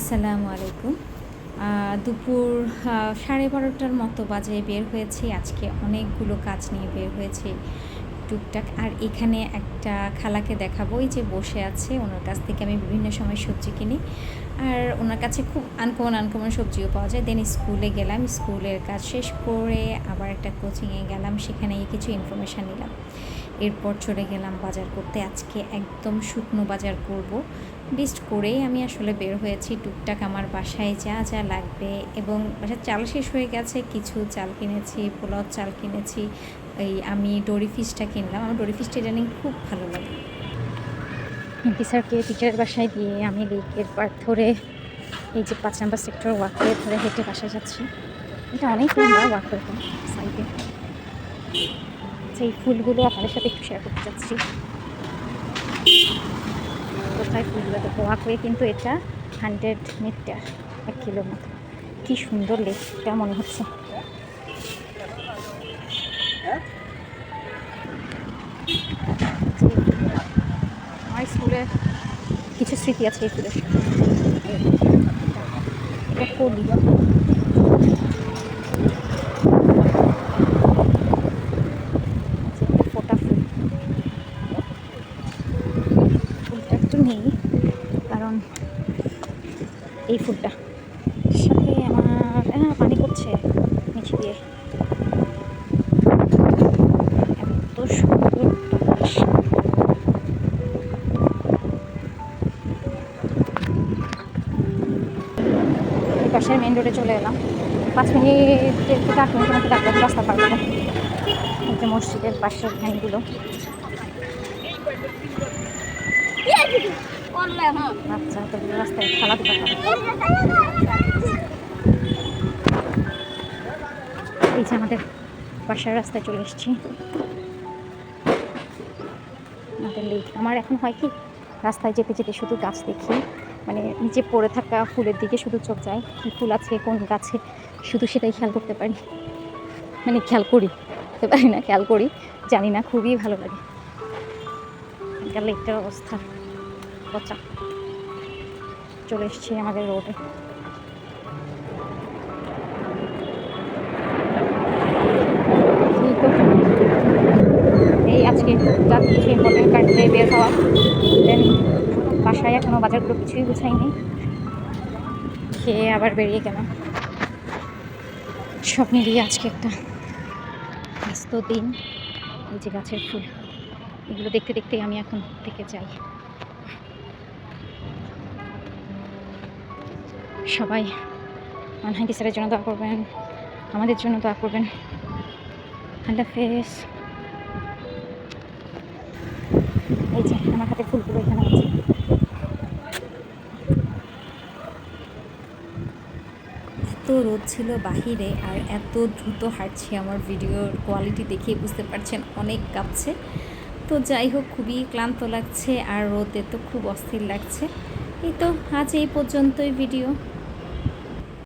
আসসালামু আলাইকুম। দুপুর 12:30টার মতো বাজে বের হয়েছি। আজকে অনেকগুলো কাজ নিয়ে বের হয়েছি টুকটাক। আর এখানে একটা খালাকে দেখাবো, এই যে বসে আছে, ওনার কাছ থেকে আমি বিভিন্ন সময় সবজি কিনি। আর ওনার কাছে খুব আনকমন সবজিও পাওয়া যায়। দেন স্কুলে গেলাম, স্কুলের কাজ শেষ করে আবার একটা কোচিংয়ে গেলাম, সেখানে কিছু ইনফরমেশান নিলাম। এরপর চলে গেলাম বাজার করতে। আজকে একদম শুকনো বাজার করব। লিস্ট করেই আমি আসলে বের হয়েছি। টুকটাক আমার বাসায় যা যা লাগবে, এবং বাসার চাল শেষ হয়ে গেছে, কিছু চাল কিনেছি, পোলাও চাল কিনেছি। আমি ডোরি ফিশটা কিনলাম, আমার ডোরি ফিশটা ইদানিং খুব ভালো লাগে। স্যারকে টিচারের বাসায় দিয়ে আমি লেকের পাড় ধরে এই যে 5 নম্বর সেক্টর ওয়াকওয়ে ধরে হেঁটে বাসায় যাচ্ছি। এটা অনেক লম্বা ওয়াকওয়ে সাইডে। এই ফুলগুলো আপনাদের সাথে একটু শেয়ার করতে চাচ্ছি। কোথায় ফুলগুলো দেখো, ওয়াকওয়ে কিন্তু এটা 100 মিটার, 1 কিলোর মতো। কী সুন্দর লেকটা মনে হচ্ছে। আমার স্কুলে কিছু স্মৃতি আছে এই ফুলের সাথে। এটা কলি, ফোটা ফুল। ফুলটা একটু নেই, কারণ এই ফুলটা সাথে আমার পানি পড়ছে নিচে দিয়ে। এত সুন্দর বাতাস। পাশের মেন রোডে চলে এলাম। 5 মিনিট থেকে 8 মিনিটের মধ্যে লাগবে রাস্তা পার করবো। এই যে মসজিদের পাশের ভ্যানগুলো। আচ্ছা, তো রাস্তায় খেলাধুলা করে। এই যে আমাদের বাসার রাস্তায় চলে এসেছি। আমাদের লেক। আমার এখন হয় কি, রাস্তায় যেতে যেতে শুধু গাছ দেখি, মানে নিচে পড়ে থাকা ফুলের দিকে শুধু চোখ যায়, কী ফুল আছে কোন গাছে, শুধু সেটাই খেয়াল করতে পারি। মানে খেয়াল করি, করতে পারি না, খেয়াল করি, জানি না, খুবই ভালো লাগে। লেকটার অবস্থা পচা। চলে এসেছি আমাদের রোডে। এই আজকে টুকটাক কিছু ইম্পর্টেন্ট কাজে বের হওয়া। দেন বাসায় এখনও বাজারগুলো কিছুই গুছাইনি, খেয়ে আবার বেরিয়ে গেলাম। সব মিলিয়ে আজকে একটা ব্যস্ত দিন। এই যে গাছের ফুল, এগুলো দেখতে দেখতেই আমি এখন থেকে যাই। সবাই মানহাইতি স্যারের জন্য দোয়া করবেন, আমাদের জন্য দোয়া করবেন। আল্লাহ হাফেজ। এই যে আমার হাতে ফুলগুলো এখানে আছে। এত রোদ ছিল বাহিরে, আর এত দ্রুত হাঁটছি, আমার ভিডিওর কোয়ালিটি দেখে বুঝতে পারছেন অনেক কাঁপছে। তো যাই হোক, খুবই ক্লান্ত লাগছে, আর রোদে তো খুব অস্থির লাগছে। এই তো আজ এই পর্যন্তই ভিডিও।